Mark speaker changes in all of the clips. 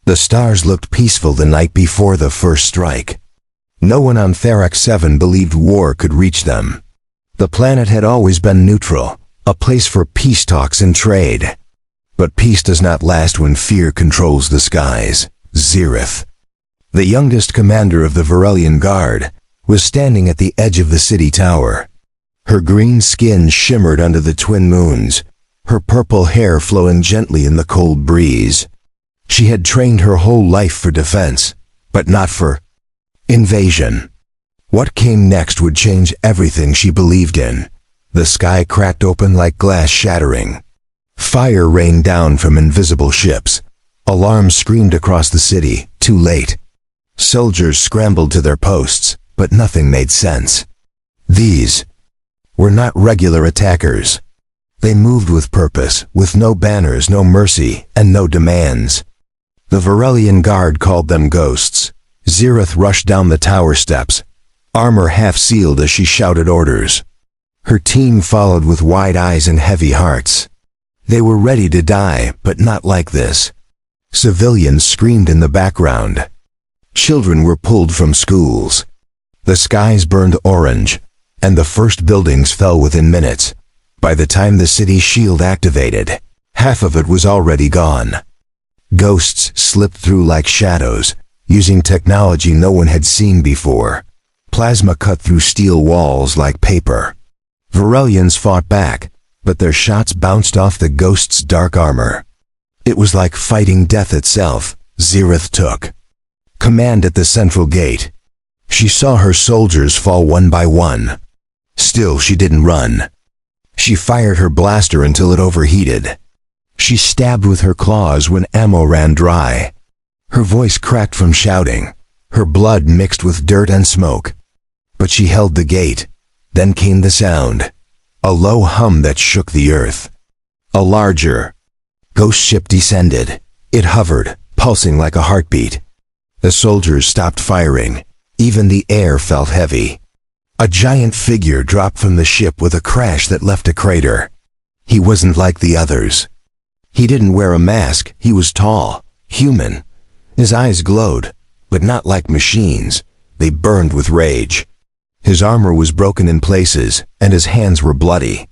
Speaker 1: The stars looked peaceful the night before the first strike. No one on Therax 7 believed war could reach them. The planet had always been neutral, a place for peace talks and trade. But peace does not last when fear controls the skies. Zirith, the youngest commander of the Varelian Guard, was standing at the edge of the city tower. Her green skin shimmered under the twin moons, her purple hair flowing gently in the cold breeze. She had trained her whole life for defense, but not for invasion. What came next would change everything she believed in. The sky cracked open like glass shattering. Fire rained down from invisible ships. Alarms screamed across the city, too late. Soldiers scrambled to their posts, but nothing made sense. These were not regular attackers. They moved with purpose, with no banners, no mercy, and no demands. The Varelian Guard called them ghosts. Zirith rushed down the tower steps, armor half-sealed as she shouted orders. Her team followed with wide eyes and heavy hearts. They were ready to die, but not like this. Civilians screamed in the background. Children were pulled from schools. The skies burned orange, and the first buildings fell within minutes. By the time the city shield activated, half of it was already gone. Ghosts slipped through like shadows, using technology no one had seen before. Plasma cut through steel walls like paper. Varelians fought back, but their shots bounced off the ghosts' dark armor. It was like fighting death itself. Zirith took command at the central gate. She saw her soldiers fall one by one. Still, she didn't run. She fired her blaster until it overheated. She stabbed with her claws when ammo ran dry. Her voice cracked from shouting. Her blood mixed with dirt and smoke. But she held the gate. Then came the sound. A low hum that shook the earth. A larger ghost ship descended. It hovered, pulsing like a heartbeat. The soldiers stopped firing. Even the air felt heavy. A giant figure dropped from the ship with a crash that left a crater. He wasn't like the others. He didn't wear a mask. He was tall, human. His eyes glowed, but not like machines. They burned with rage. His armor was broken in places, and his hands were bloody.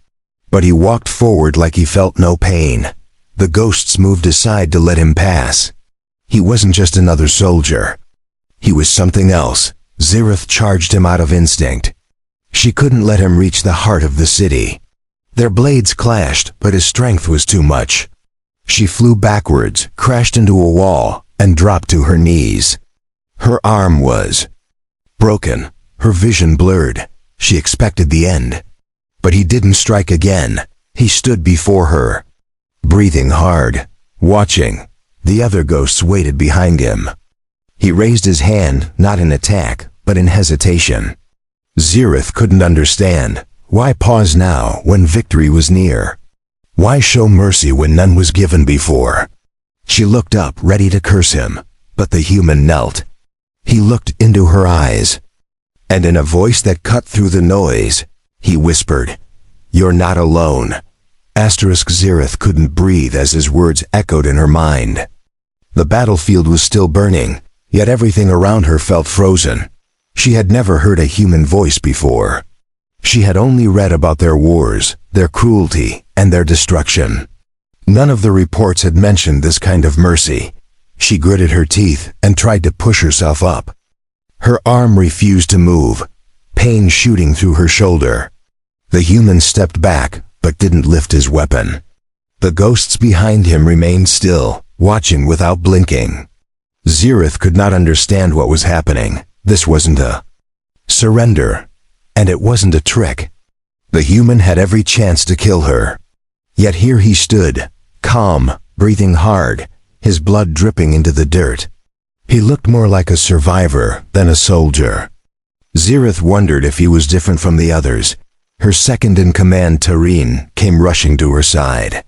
Speaker 1: But he walked forward like he felt no pain. The ghosts moved aside to let him pass. He wasn't just another soldier. He was something else. Zirith charged him out of instinct. She couldn't let him reach the heart of the city. Their blades clashed, but his strength was too much. She flew backwards, crashed into a wall, and dropped to her knees. Her arm was broken, her vision blurred. She expected the end. But he didn't strike again. He stood before her, breathing hard, watching. The other ghosts waited behind him. He raised his hand, not in attack, but in hesitation. Zirith couldn't understand. Why pause now when victory was near? Why show mercy when none was given before? She looked up, ready to curse him, but the human knelt. He looked into her eyes, and in a voice that cut through the noise, he whispered, "You're not alone." Zirith couldn't breathe as his words echoed in her mind. The battlefield was still burning, yet everything around her felt frozen. She had never heard a human voice before. She had only read about their wars, their cruelty, and their destruction. None of the reports had mentioned this kind of mercy. She gritted her teeth and tried to push herself up. Her arm refused to move, pain shooting through her shoulder. The human stepped back, but didn't lift his weapon. The ghosts behind him remained still, watching without blinking. Zirith could not understand what was happening. This wasn't a surrender, and it wasn't a trick. The human had every chance to kill her. Yet here he stood, calm, breathing hard, his blood dripping into the dirt. He looked more like a survivor than a soldier. Zirith wondered if he was different from the others. Her second-in-command, Tareen, came rushing to her side.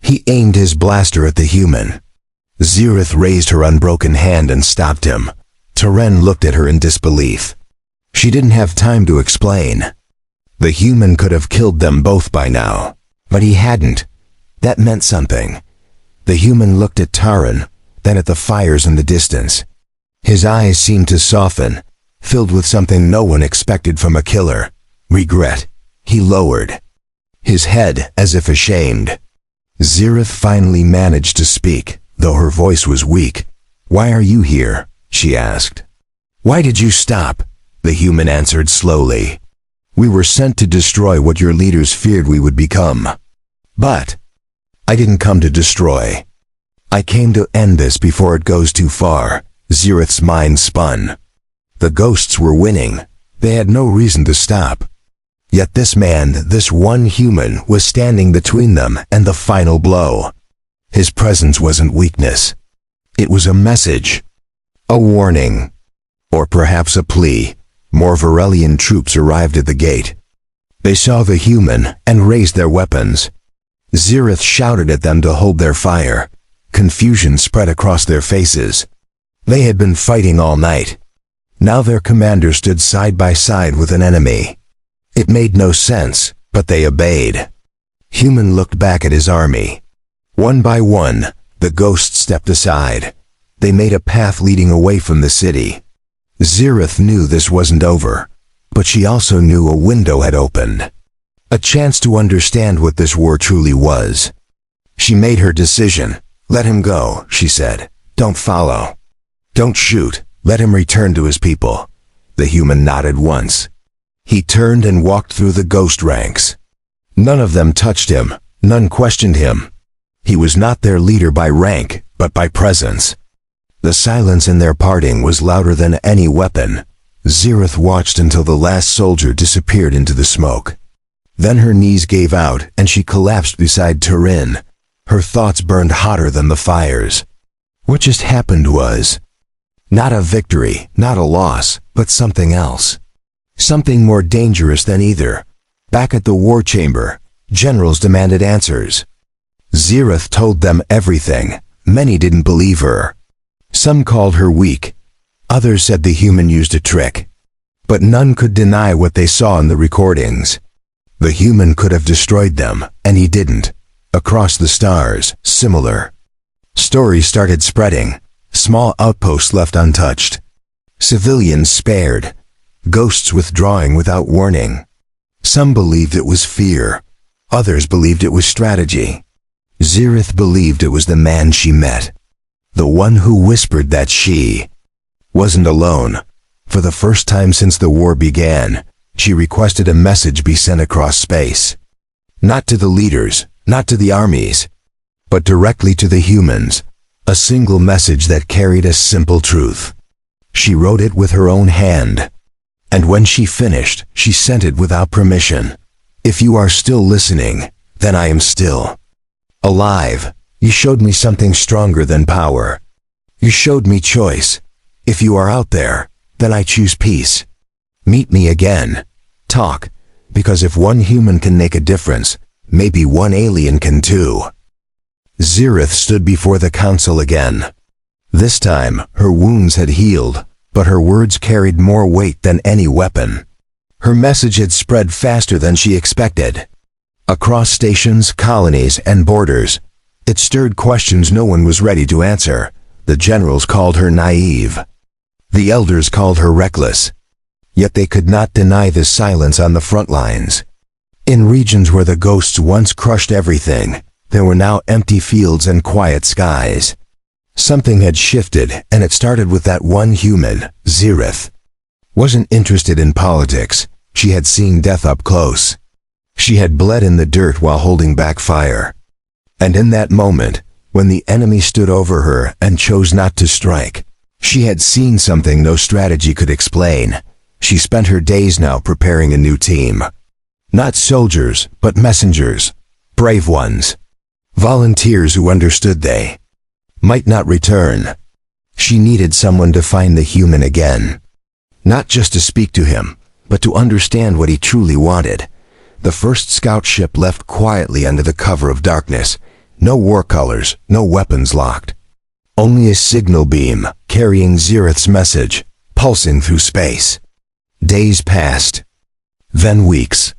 Speaker 1: He aimed his blaster at the human. Zirith raised her unbroken hand and stopped him. Tareen looked at her in disbelief. She didn't have time to explain. The human could have killed them both by now, but he hadn't. That meant something. The human looked at Tareen, then at the fires in the distance. His eyes seemed to soften, filled with something no one expected from a killer. Regret. He lowered his head as if ashamed. Zirith finally managed to speak, though her voice was weak. "Why are you here?" she asked. "Why did you stop?" the human answered slowly. "We were sent to destroy what your leaders feared we would become. But I didn't come to destroy. I came to end this before it goes too far." Zirith's mind spun. The ghosts were winning. They had no reason to stop. Yet this man, this one human, was standing between them and the final blow. His presence wasn't weakness. It was a message. A warning. Or perhaps a plea. More Varelian troops arrived at the gate. They saw the human and raised their weapons. Zirith shouted at them to hold their fire. Confusion spread across their faces. They had been fighting all night. Now their commander stood side by side with an enemy. It made no sense, but they obeyed. Human looked back at his army. One by one, the ghosts stepped aside. They made a path leading away from the city. Zirith knew this wasn't over, but she also knew a window had opened. A chance to understand what this war truly was. She made her decision. "Let him go," she said. "Don't follow. Don't shoot. Let him return to his people." The human nodded once. He turned and walked through the ghost ranks. None of them touched him. None questioned him. He was not their leader by rank, but by presence. The silence in their parting was louder than any weapon. Zirith watched until the last soldier disappeared into the smoke. Then her knees gave out and she collapsed beside Turin. Her thoughts burned hotter than the fires. What just happened was not a victory, not a loss, but something else. Something more dangerous than either. Back at the war chamber, generals demanded answers. Zirith told them everything. Many didn't believe her. Some called her weak. Others said the human used a trick. But none could deny what they saw in the recordings. The human could have destroyed them, and he didn't. Across the stars, similar stories started spreading. Small outposts left untouched. Civilians spared. Ghosts withdrawing without warning. Some believed it was fear. Others believed it was strategy. Zirith believed it was the man she met. The one who whispered that she wasn't alone. For the first time since the war began, she requested a message be sent across space. Not to the leaders, not to the armies, but directly to the humans. A single message that carried a simple truth. She wrote it with her own hand. And when she finished, she sent it without permission. "If you are still listening, then I am still alive. You showed me something stronger than power. You showed me choice. If you are out there, then I choose peace. Meet me again. Talk, because if one human can make a difference, maybe one alien can too." Zirith stood before the council again. This time, her wounds had healed, but her words carried more weight than any weapon. Her message had spread faster than she expected. Across stations, colonies, and borders, it stirred questions no one was ready to answer. The generals called her naive. The elders called her reckless. Yet they could not deny the silence on the front lines. In regions where the ghosts once crushed everything, there were now empty fields and quiet skies. Something had shifted, and it started with that one human, Zirith. Wasn't interested in politics. She had seen death up close. She had bled in the dirt while holding back fire. And in that moment, when the enemy stood over her and chose not to strike, she had seen something no strategy could explain. She spent her days now preparing a new team. Not soldiers, but messengers. Brave ones. Volunteers who understood they might not return. She needed someone to find the human again. Not just to speak to him, but to understand what he truly wanted. The first scout ship left quietly under the cover of darkness. No war colors, no weapons locked. Only a signal beam, carrying Zirith's message, pulsing through space. Days passed. Then weeks.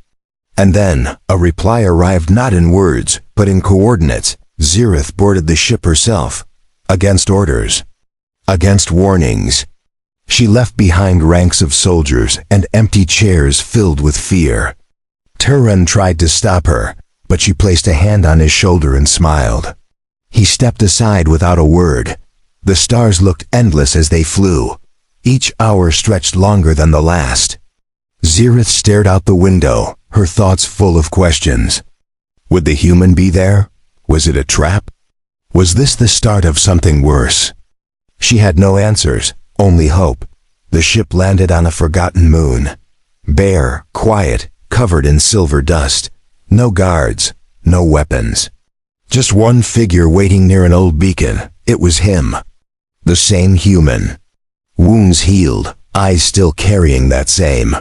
Speaker 1: And then, a reply arrived not in words, but in coordinates. Zirith boarded the ship herself. against orders, against warnings. She left behind ranks of soldiers and empty chairs filled with fear. Turan tried to stop her, but she placed a hand on his shoulder and smiled. He stepped aside without a word. The stars looked endless as they flew. Each hour stretched longer than the last. Zirith stared out the window, her thoughts full of questions. Would the human be there? Was it a trap? Was this the start of something worse? She had no answers, only hope. The ship landed on a forgotten moon. Bare, quiet, covered in silver dust. No guards, no weapons. Just one figure waiting near an old beacon. It was him. The same human. Wounds healed, eyes still carrying that same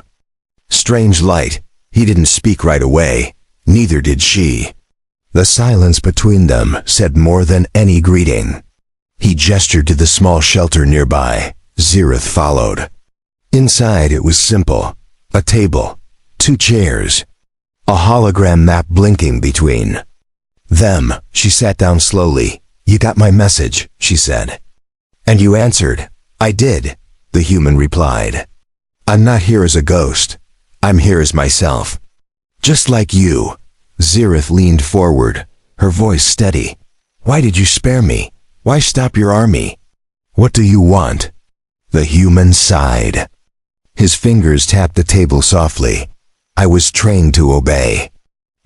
Speaker 1: strange light. He didn't speak right away. Neither did she. The silence between them said more than any greeting. He gestured to the small shelter nearby. Zirith followed. Inside it was simple. A table, 2 chairs, a hologram map blinking between them. She sat down slowly. "You got my message," she said. "And you answered." "I did," the human replied. "I'm not here as a ghost. I'm here as myself. Just like you." Zirith leaned forward, her voice steady. "Why did you spare me? Why stop your army? What do you want?" The human sighed. His fingers tapped the table softly. "I was trained to obey,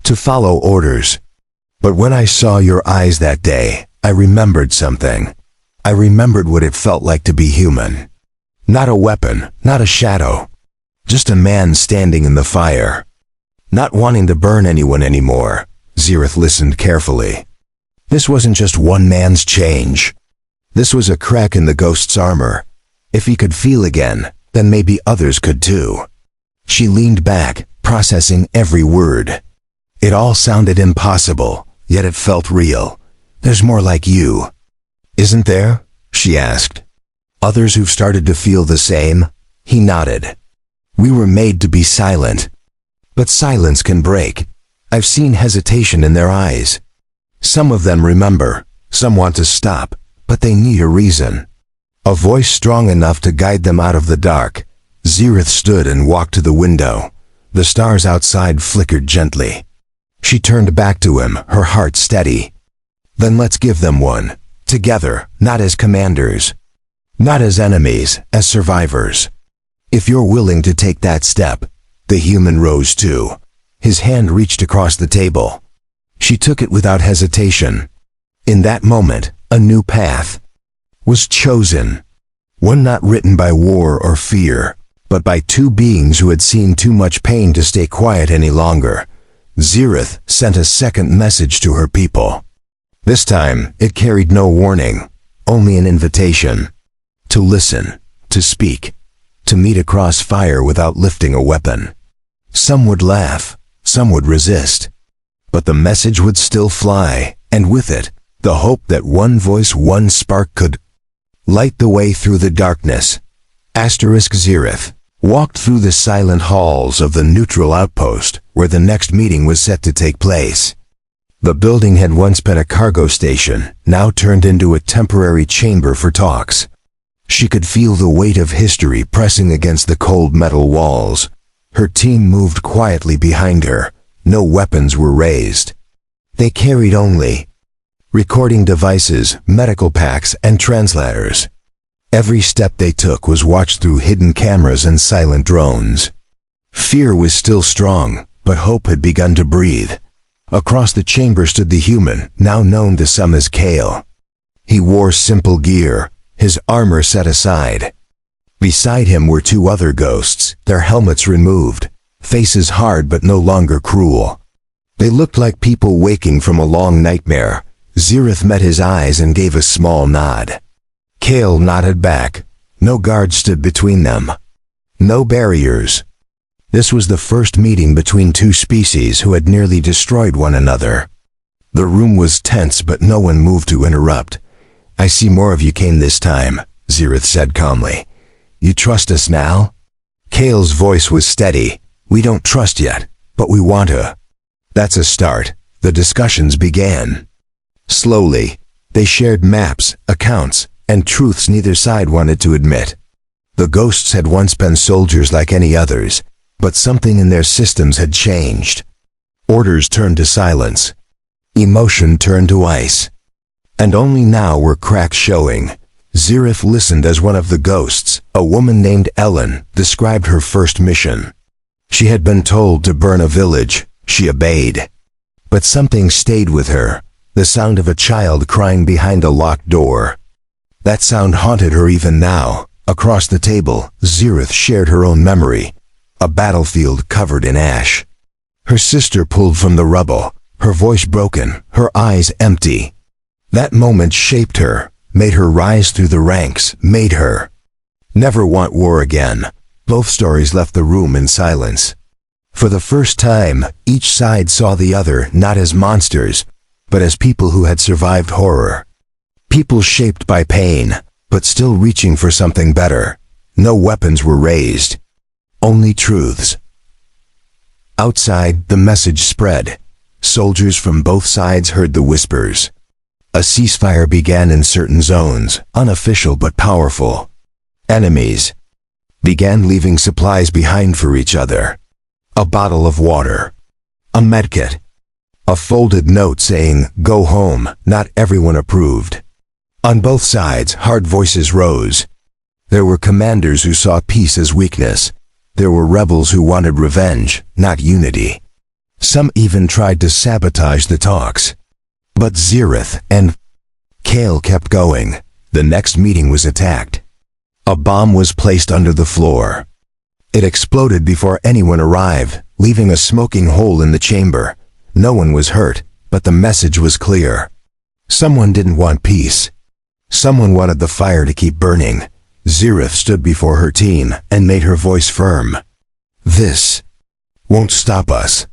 Speaker 1: to follow orders. But when I saw your eyes that day, I remembered something. I remembered what it felt like to be human. Not a weapon, not a shadow. Just a man standing in the fire. Not wanting to burn anyone anymore." Zirith listened carefully. This wasn't just one man's change. This was a crack in the ghost's armor. If he could feel again, then maybe others could too. She leaned back, processing every word. It all sounded impossible, yet it felt real. "There's more like you, isn't there?" she asked. "Others who've started to feel the same?" He nodded. "We were made to be silent. But silence can break. I've seen hesitation in their eyes. Some of them remember, some want to stop, but they need a reason. A voice strong enough to guide them out of the dark." Zirith stood and walked to the window. The stars outside flickered gently. She turned back to him, her heart steady. "Then let's give them one. Together, not as commanders. Not as enemies, as survivors. If you're willing to take that step." The human rose too. His hand reached across the table. She took it without hesitation. In that moment, a new path was chosen. One not written by war or fear, but by 2 beings who had seen too much pain to stay quiet any longer. Zirith sent a second message to her people. This time, it carried no warning, only an invitation. To listen, to speak, to meet across fire without lifting a weapon. Some would laugh, some would resist. But the message would still fly, and with it, the hope that one voice, one spark could light the way through the darkness. Zirith walked through the silent halls of the neutral outpost, where the next meeting was set to take place. The building had once been a cargo station, now turned into a temporary chamber for talks. She could feel the weight of history pressing against the cold metal walls. Her team moved quietly behind her. No weapons were raised. They carried only recording devices, medical packs, and translators. Every step they took was watched through hidden cameras and silent drones. Fear was still strong, but hope had begun to breathe. Across the chamber stood the human, now known to some as Kale. He wore simple gear, his armor set aside. Beside him were 2 other ghosts, their helmets removed, faces hard but no longer cruel. They looked like people waking from a long nightmare. Zirith met his eyes and gave a small nod. Kale nodded back. No guards stood between them. No barriers. This was the first meeting between 2 species who had nearly destroyed one another. The room was tense, but no one moved to interrupt. "I see more of you came this time," Zirith said calmly. "You trust us now?" Kale's voice was steady. "We don't trust yet, but we want to." "That's a start." The discussions began. Slowly, They shared maps, accounts, and truths neither side wanted to admit. The ghosts had once been soldiers like any others, but something in their systems had changed. Orders turned to silence. Emotion turned to ice. And only now were cracks showing. Zirith listened as one of the ghosts, a woman named Ellen, described her first mission. She had been told to burn a village. She obeyed. But something stayed with her, the sound of a child crying behind a locked door. That sound haunted her even now. Across the table, Zirith shared her own memory, a battlefield covered in ash. Her sister pulled from the rubble, her voice broken, her eyes empty. That moment shaped her, made her rise through the ranks, made her never want war again. Both stories left the room in silence. For the first time, each side saw the other not as monsters, but as people who had survived horror. People shaped by pain, but still reaching for something better. No weapons were raised. Only truths. Outside, the message spread. Soldiers from both sides heard the whispers. A ceasefire began in certain zones, unofficial but powerful. Enemies began leaving supplies behind for each other. A bottle of water. A medkit. A folded note saying, "Go home," not everyone approved. On both sides, hard voices rose. There were commanders who saw peace as weakness. There were rebels who wanted revenge, not unity. Some even tried to sabotage the talks. But Zirith and Kale kept going. The next meeting was attacked. A bomb was placed under the floor. It exploded before anyone arrived, leaving a smoking hole in the chamber. No one was hurt, but the message was clear. Someone didn't want peace. Someone wanted the fire to keep burning. Zirith stood before her team and made her voice firm. This won't stop us.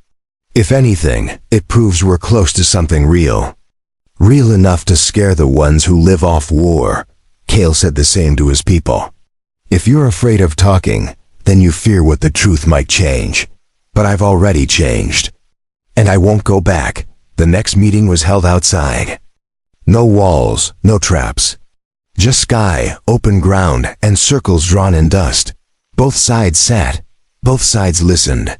Speaker 1: If anything, it proves we're close to something real. Real enough to scare the ones who live off war. Kale said the same to his people. If you're afraid of talking, then you fear what the truth might change. But I've already changed. And I won't go back. The next meeting was held outside. No walls, no traps. Just sky, open ground, and circles drawn in dust. Both sides sat. Both sides listened.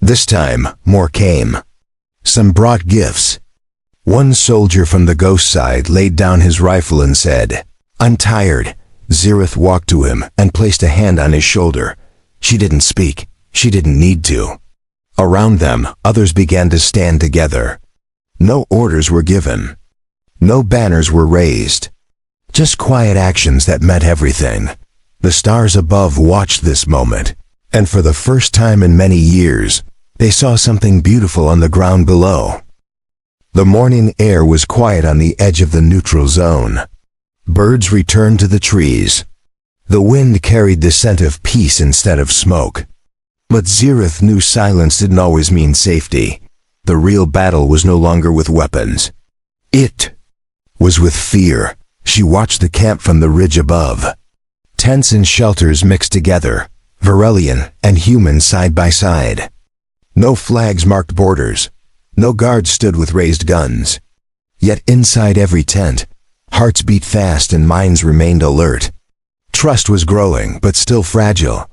Speaker 1: This time, more came. Some brought gifts. One soldier from the ghost side laid down his rifle and said, "I'm tired." Zirith walked to him and placed a hand on his shoulder. She didn't speak. She didn't need to. Around them, others began to stand together. No orders were given. No banners were raised. Just quiet actions that meant everything. The stars above watched this moment, and for the first time in many years, they saw something beautiful on the ground below. The morning air was quiet on the edge of the neutral zone. Birds returned to the trees. The wind carried the scent of peace instead of smoke. But Zirith knew silence didn't always mean safety. The real battle was no longer with weapons. It was with fear. She watched the camp from the ridge above. Tents and shelters mixed together, Varelian and human side by side. No flags marked borders. No guards stood with raised guns. Yet inside every tent, hearts beat fast and minds remained alert. Trust was growing, but still fragile.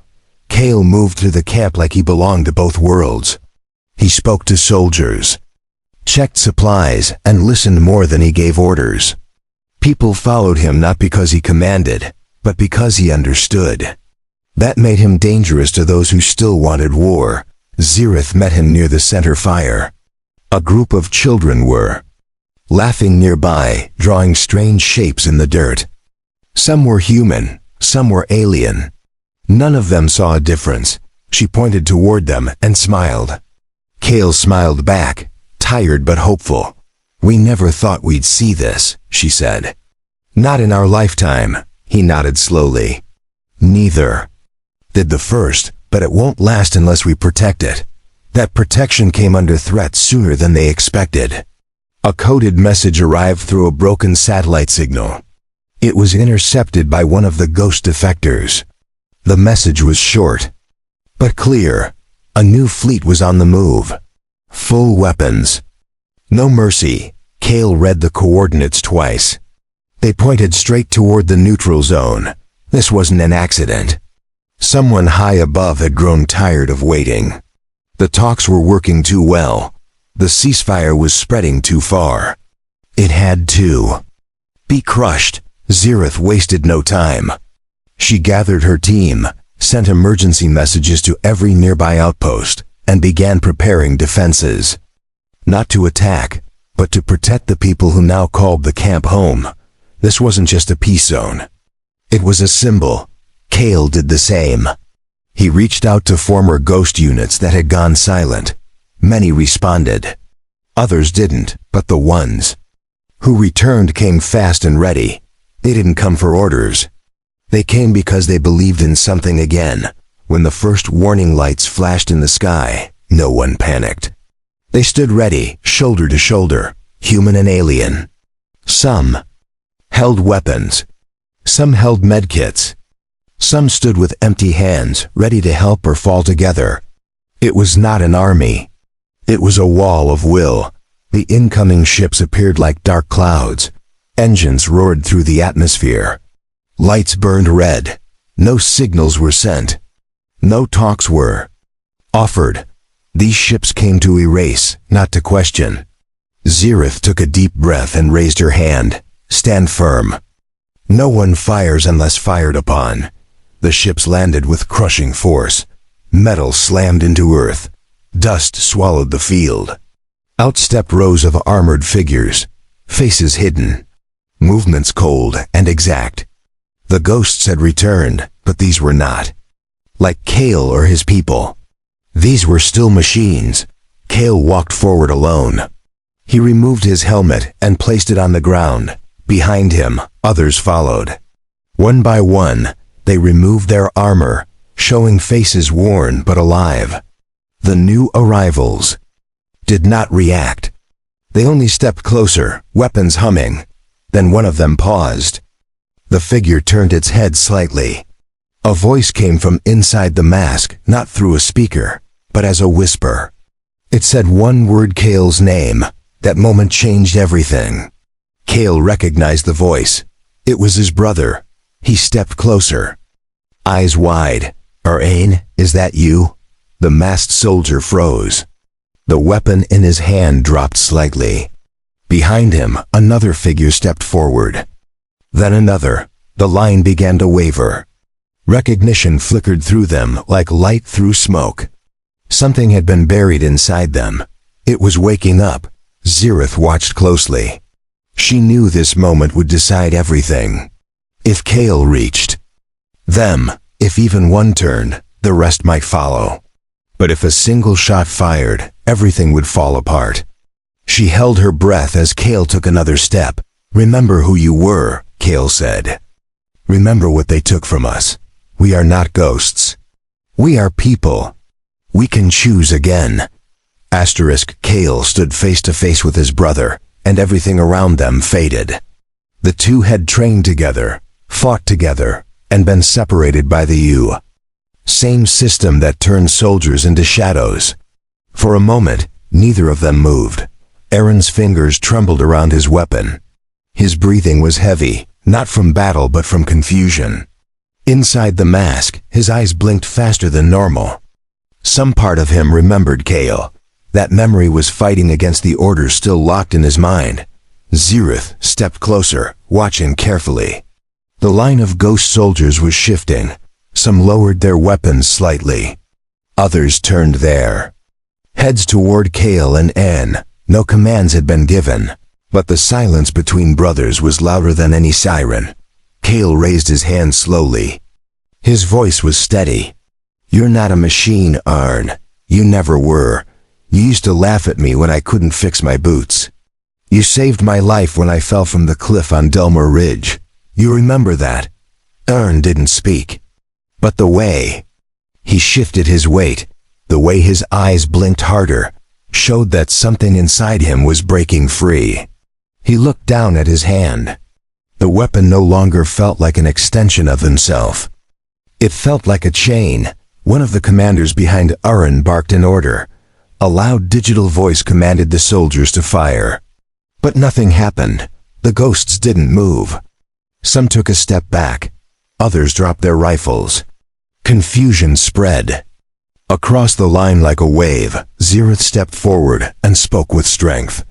Speaker 1: Kale moved through the camp like he belonged to both worlds. He spoke to soldiers, checked supplies, and listened more than he gave orders. People followed him not because he commanded, but because he understood. That made him dangerous to those who still wanted war. Zirith met him near the center fire. A group of children were laughing nearby, drawing strange shapes in the dirt. Some were human, some were alien. None of them saw a difference. She pointed toward them and smiled. Kale smiled back, tired but hopeful. "We never thought we'd see this," she said. "Not in our lifetime," he nodded slowly. "Neither did the first, but it won't last unless we protect it." That protection came under threat sooner than they expected. A coded message arrived through a broken satellite signal. It was intercepted by one of the ghost defectors. The message was short, but clear. A new fleet was on the move. Full weapons. No mercy. Kale read the coordinates twice. They pointed straight toward the neutral zone. This wasn't an accident. Someone high above had grown tired of waiting. The talks were working too well. The ceasefire was spreading too far. It had to be crushed. Zirith wasted no time. She gathered her team, sent emergency messages to every nearby outpost, and began preparing defenses. Not to attack, but to protect the people who now called the camp home. This wasn't just a peace zone. It was a symbol. Kale did the same. He reached out to former ghost units that had gone silent. Many responded. Others didn't, but the ones who returned came fast and ready. They didn't come for orders. They came because they believed in something again. When the first warning lights flashed in the sky, no one panicked. They stood ready, shoulder to shoulder, human and alien. Some held weapons. Some held medkits. Some stood with empty hands, ready to help or fall together. It was not an army. It was a wall of will. The incoming ships appeared like dark clouds. Engines roared through the atmosphere. Lights burned red. No signals were sent. No talks were offered. These ships came to erase, not to question. Zirith took a deep breath and raised her hand. Stand firm. No one fires unless fired upon. The ships landed with crushing force. Metal slammed into earth. Dust swallowed the field. Out stepped rows of armored figures, faces hidden, movements cold and exact. The ghosts had returned, but these were not. Like Kale or his people. These were still machines. Kale walked forward alone. He removed his helmet and placed it on the ground. Behind him, others followed. One by one, they removed their armor, showing faces worn but alive. The new arrivals did not react. They only stepped closer, weapons humming. Then one of them paused. The figure turned its head slightly. A voice came from inside the mask, not through a speaker, but as a whisper. It said one word: Kale's name. That moment changed everything. Kale recognized the voice. It was his brother. He stepped closer. Eyes wide. "Arain, is that you?" The masked soldier froze. The weapon in his hand dropped slightly. Behind him, another figure stepped forward. Then another. The line began to waver. Recognition flickered through them like light through smoke. Something had been buried inside them. It was waking up. Zirith watched closely. She knew this moment would decide everything. If Kale reached them, if even one turned, the rest might follow. But if a single shot fired, everything would fall apart. She held her breath as Kale took another step. "Remember who you were," Kale said. "Remember what they took from us. We are not ghosts. We are people. We can choose again." Kale stood face to face with his brother, and everything around them faded. The two had trained together, fought together, and been separated by the U. Same system that turned soldiers into shadows. For a moment, neither of them moved. Aaron's fingers trembled around his weapon. His breathing was heavy, not from battle but from confusion. Inside the mask, his eyes blinked faster than normal. Some part of him remembered Kale. That memory was fighting against the orders still locked in his mind. Zirith stepped closer, watching carefully. The line of ghost soldiers was shifting. Some lowered their weapons slightly. Others turned their heads toward Kale and Anne. No commands had been given, but the silence between brothers was louder than any siren. Kale raised his hand slowly. His voice was steady. "You're not a machine, Arn. You never were. You used to laugh at me when I couldn't fix my boots. You saved my life when I fell from the cliff on Delmar Ridge. You remember that?" Arn didn't speak. But the way he shifted his weight, the way his eyes blinked harder, showed that something inside him was breaking free. He looked down at his hand. The weapon no longer felt like an extension of himself. It felt like a chain. One of the commanders behind Aaron barked an order. A loud digital voice commanded the soldiers to fire. But nothing happened. The ghosts didn't move. Some took a step back. Others dropped their rifles. Confusion spread. Across the line like a wave, Zirith stepped forward and spoke with strength.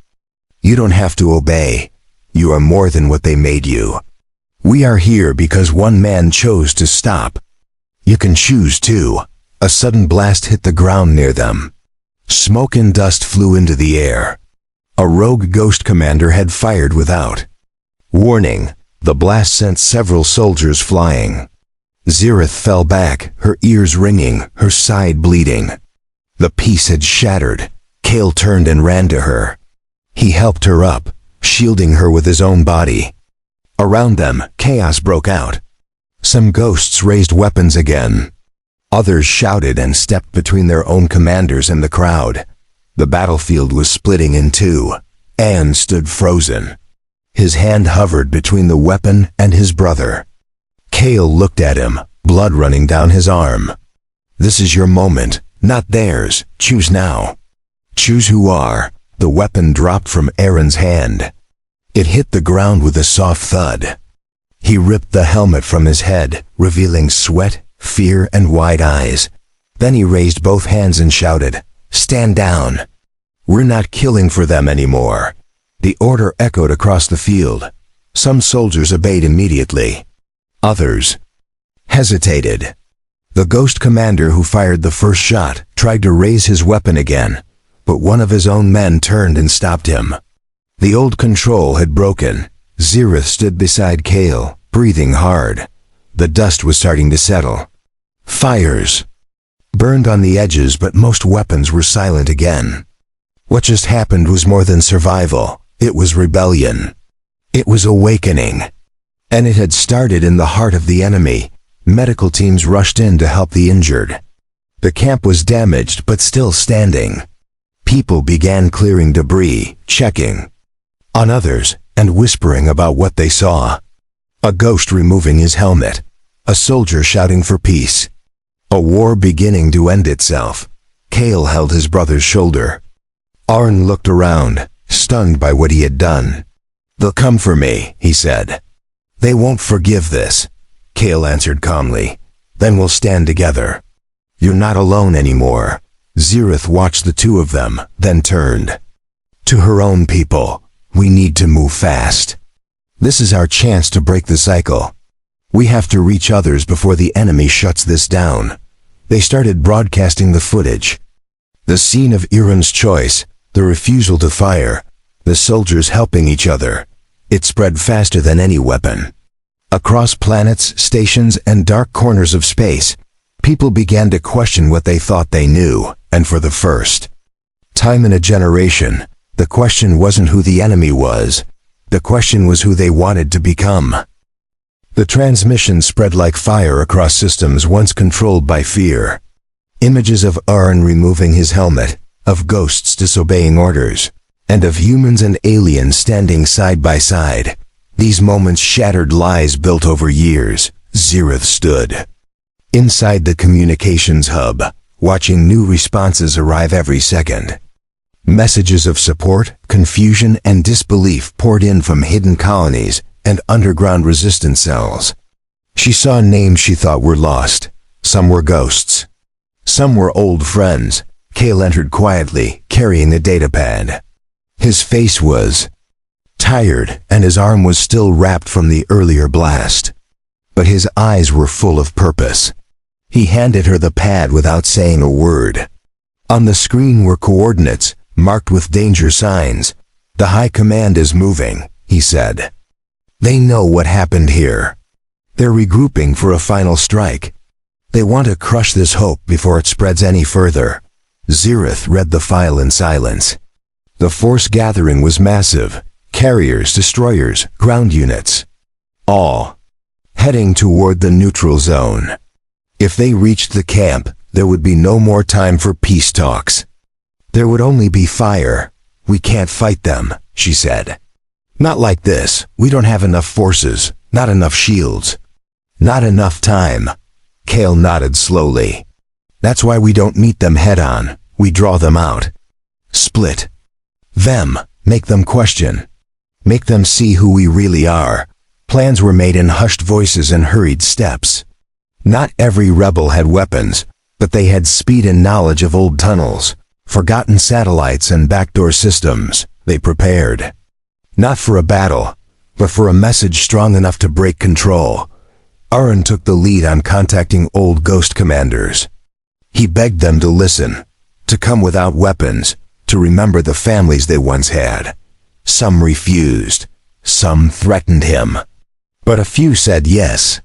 Speaker 1: You don't have to obey. You are more than what they made you. We are here because one man chose to stop. You can choose too. A sudden blast hit the ground near them. Smoke and dust flew into the air. A rogue ghost commander had fired without warning. The blast sent several soldiers flying. Zirith fell back, her ears ringing, her side bleeding. The peace had shattered. Kale turned and ran to her. He helped her up, shielding her with his own body. Around them, chaos broke out. Some ghosts raised weapons again. Others shouted and stepped between their own commanders and the crowd. The battlefield was splitting in two. Anne stood frozen. His hand hovered between the weapon and his brother. Kale looked at him, blood running down his arm. This is your moment, not theirs. Choose now. Choose who are. The weapon dropped from Aaron's hand. It hit the ground with a soft thud. He ripped the helmet from his head, revealing sweat, fear, and wide eyes. Then he raised both hands and shouted, "Stand down. We're not killing for them anymore." The order echoed across the field. Some soldiers obeyed immediately. Others hesitated. The ghost commander who fired the first shot tried to raise his weapon again, but one of his own men turned and stopped him. The old control had broken. Zirith stood beside Kale, breathing hard. The dust was starting to settle. Fires burned on the edges, but most weapons were silent again. What just happened was more than survival. It was rebellion. It was awakening. And it had started in the heart of the enemy. Medical teams rushed in to help the injured. The camp was damaged but still standing. People began clearing debris, checking on others, and whispering about what they saw. A ghost removing his helmet. A soldier shouting for peace. A war beginning to end itself. Kale held his brother's shoulder. Arn looked around, stunned by what he had done. "They'll come for me," he said. "They won't forgive this," Kale answered calmly. "Then we'll stand together. You're not alone anymore." Zirith watched the two of them, then turned to her own people. "We need to move fast. This is our chance to break the cycle. We have to reach others before the enemy shuts this down." They started broadcasting the footage. The scene of Aaron's choice, the refusal to fire, the soldiers helping each other. It spread faster than any weapon. Across planets, stations, and dark corners of space, people began to question what they thought they knew, and for the first time in a generation, the question wasn't who the enemy was. The question was who they wanted to become. The transmission spread like fire across systems once controlled by fear. Images of Arn removing his helmet, of ghosts disobeying orders, and of humans and aliens standing side by side. These moments shattered lies built over years. Zirith stood inside the communications hub, watching new responses arrive every second. Messages of support, confusion, and disbelief poured in from hidden colonies and underground resistance cells. She saw names she thought were lost. Some were ghosts. Some were old friends. Kale entered quietly, carrying a datapad. His face was tired, and his arm was still wrapped from the earlier blast. But his eyes were full of purpose. He handed her the pad without saying a word. On the screen were coordinates, marked with danger signs. "The High Command is moving," he said. "They know what happened here. They're regrouping for a final strike. They want to crush this hope before it spreads any further." Zirith read the file in silence. The force gathering was massive. Carriers, destroyers, ground units. All heading toward the neutral zone. If they reached the camp, there would be no more time for peace talks. There would only be fire. "We can't fight them," she said. "Not like this. We don't have enough forces, not enough shields. Not enough time." Kale nodded slowly. "That's why we don't meet them head-on. We draw them out. Split them. Make them question. Make them see who we really are. Plans were made in hushed voices and hurried steps. Not every rebel had weapons, but they had speed and knowledge of old tunnels, forgotten satellites and backdoor systems. They prepared. Not for a battle, but for a message strong enough to break control. Aaron took the lead on contacting old ghost commanders. He begged them to listen, to come without weapons, to remember the families they once had. Some refused. Some threatened him. But a few said yes.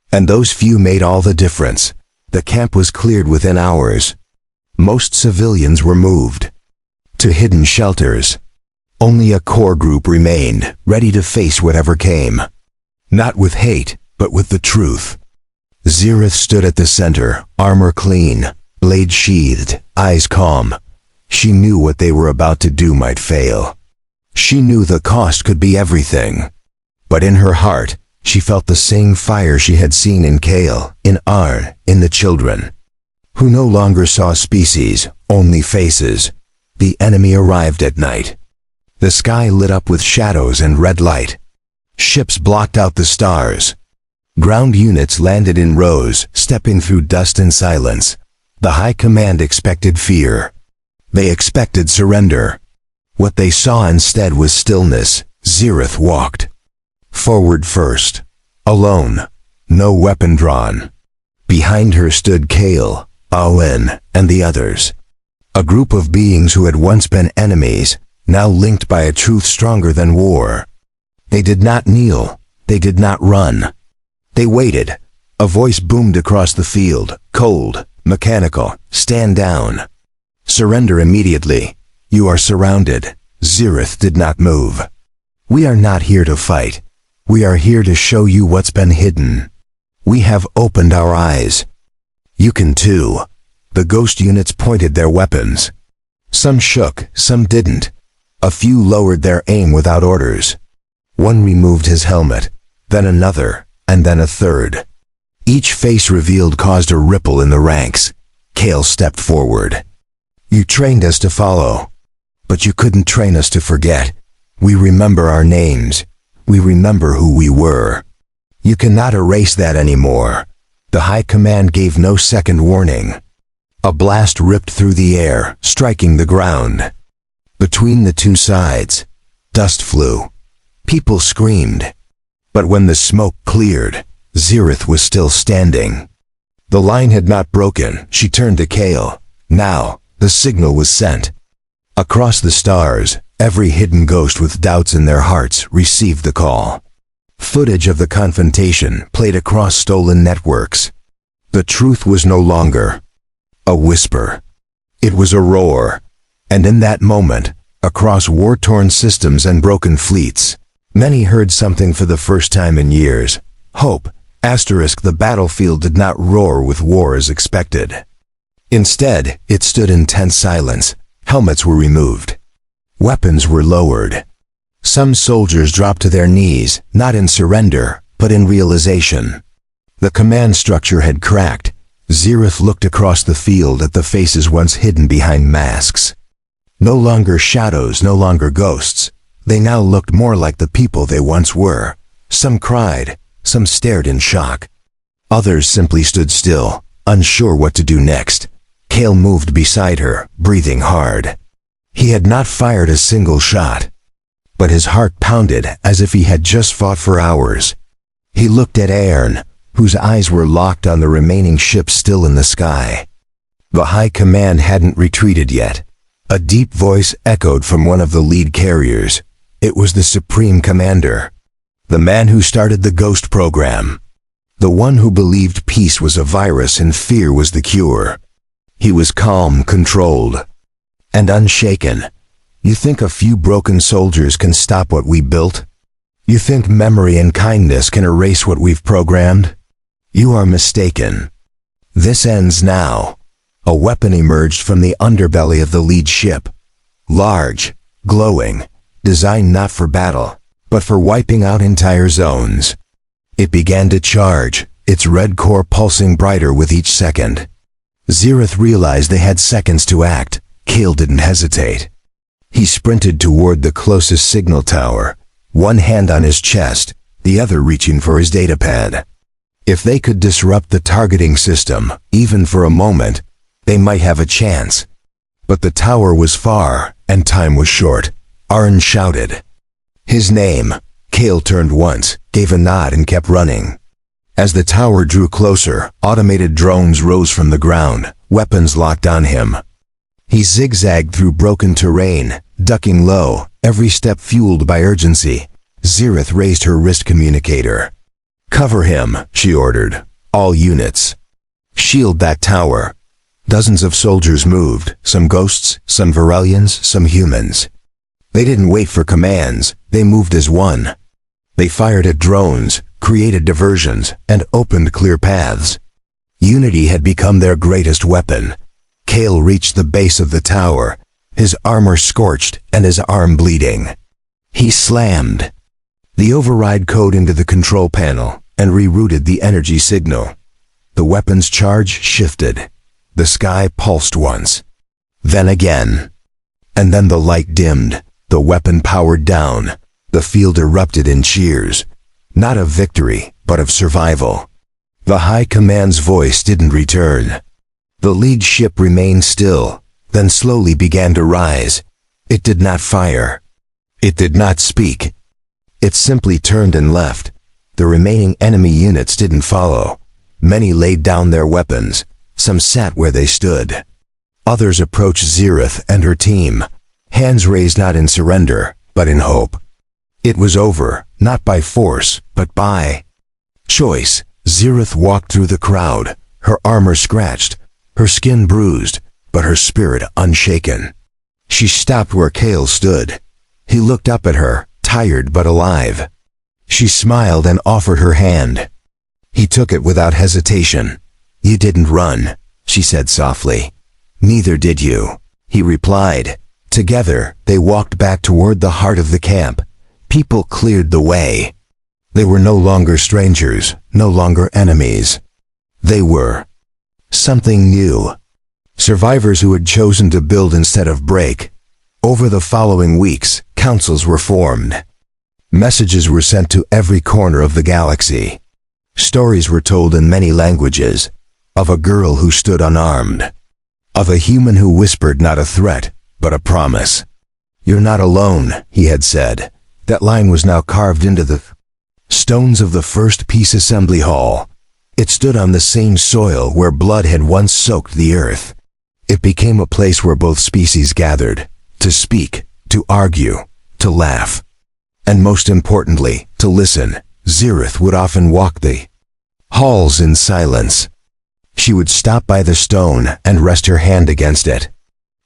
Speaker 1: And those few made all the difference. The camp was cleared within hours. Most civilians were moved to hidden shelters. Only a core group remained, ready to face whatever came. Not with hate, but with the truth. Zirith stood at the center, armor clean, blade sheathed, eyes calm. She knew what they were about to do might fail. She knew the cost could be everything. But in her heart, she felt the same fire she had seen in Kale, in Arn, in the children, who no longer saw species, only faces. The enemy arrived at night. The sky lit up with shadows and red light. Ships blocked out the stars. Ground units landed in rows, stepping through dust and silence. The High Command expected fear. They expected surrender. What they saw instead was stillness. Zirith walked forward first, alone, no weapon drawn. Behind her stood Kale, Owen, and the others. A group of beings who had once been enemies, now linked by a truth stronger than war. They did not kneel. They did not run. They waited. A voice boomed across the field, cold, mechanical. Stand down. Surrender immediately. You are surrounded. Zirith did not move. We are not here to fight. We are here to show you what's been hidden. We have opened our eyes. You can too. The ghost units pointed their weapons. Some shook, some didn't. A few lowered their aim without orders. One removed his helmet, then another, and then a third. Each face revealed caused a ripple in the ranks. Kale stepped forward. You trained us to follow, but you couldn't train us to forget. We remember our names. We remember who we were. You cannot erase that anymore. The High Command gave no second warning. A blast ripped through the air, striking the ground. Between the two sides, dust flew. People screamed. But when the smoke cleared, Zirith was still standing. The line had not broken. She turned to Kale. Now, the signal was sent. Across the stars, every hidden ghost with doubts in their hearts received the call. Footage of the confrontation played across stolen networks. The truth was no longer a whisper. It was a roar. And in that moment, across war-torn systems and broken fleets, many heard something for the first time in years. Hope. The battlefield did not roar with war as expected. Instead, it stood in tense silence. Helmets were removed. Weapons were lowered. Some soldiers dropped to their knees, not in surrender, but in realization. The command structure had cracked. Zirith looked across the field at the faces once hidden behind masks. No longer shadows, no longer ghosts. They now looked more like the people they once were. Some cried, some stared in shock. Others simply stood still, unsure what to do next. Kale moved beside her, breathing hard. He had not fired a single shot, but his heart pounded as if he had just fought for hours. He looked at Aaron, whose eyes were locked on the remaining ships still in the sky. The High Command hadn't retreated yet. A deep voice echoed from one of the lead carriers. It was the Supreme Commander, the man who started the Ghost program, the one who believed peace was a virus and fear was the cure. He was calm, controlled, and unshaken. You think a few broken soldiers can stop what we built? You think memory and kindness can erase what we've programmed? You are mistaken. This ends now. A weapon emerged from the underbelly of the lead ship. Large, glowing, designed not for battle, but for wiping out entire zones. It began to charge, its red core pulsing brighter with each second. Zirith realized they had seconds to act. Kale didn't hesitate. He sprinted toward the closest signal tower, one hand on his chest, the other reaching for his datapad. If they could disrupt the targeting system, even for a moment, they might have a chance. But the tower was far, and time was short. Arn shouted. His name. Kale turned once, gave a nod and kept running. As the tower drew closer, automated drones rose from the ground, weapons locked on him. He zigzagged through broken terrain, ducking low, every step fueled by urgency. Zirith raised her wrist communicator. "Cover him," she ordered. "All units. Shield that tower." Dozens of soldiers moved, some ghosts, some Varelians, some humans. They didn't wait for commands, they moved as one. They fired at drones, created diversions, and opened clear paths. Unity had become their greatest weapon. Kale reached the base of the tower, his armor scorched and his arm bleeding. He slammed the override code into the control panel and rerouted the energy signal. The weapon's charge shifted. The sky pulsed once. Then again. And then the light dimmed. The weapon powered down. The field erupted in cheers. Not of victory, but of survival. The High Command's voice didn't return. The lead ship remained still, then slowly began to rise. It did not fire. It did not speak. It simply turned and left. The remaining enemy units didn't follow. Many laid down their weapons. Some sat where they stood. Others approached Zirith and her team, hands raised not in surrender, but in hope. It was over, not by force, but by choice. Zirith walked through the crowd, her armor scratched, her skin bruised, but her spirit unshaken. She stopped where Kale stood. He looked up at her, tired but alive. She smiled and offered her hand. He took it without hesitation. "You didn't run," she said softly. "Neither did you," he replied. Together, they walked back toward the heart of the camp. People cleared the way. They were no longer strangers, no longer enemies. They were something new. Survivors who had chosen to build instead of break. Over the following weeks, councils were formed. Messages were sent to every corner of the galaxy. Stories were told in many languages. Of a girl who stood unarmed. Of a human who whispered not a threat, but a promise. "You're not alone," he had said. That line was now carved into the stones of the first Peace Assembly Hall. It stood on the same soil where blood had once soaked the earth. It became a place where both species gathered, to speak, to argue, to laugh. And most importantly, to listen. Zirith would often walk the halls in silence. She would stop by the stone and rest her hand against it.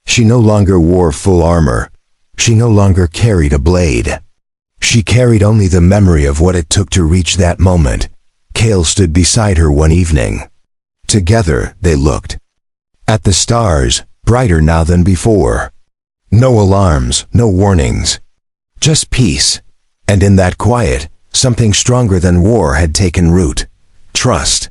Speaker 1: She no longer wore full armor. She no longer carried a blade. She carried only the memory of what it took to reach that moment. Kale stood beside her one evening. Together they looked at the stars, brighter now than before. No alarms, no warnings. Just peace. And in that quiet, something stronger than war had taken root. Trust.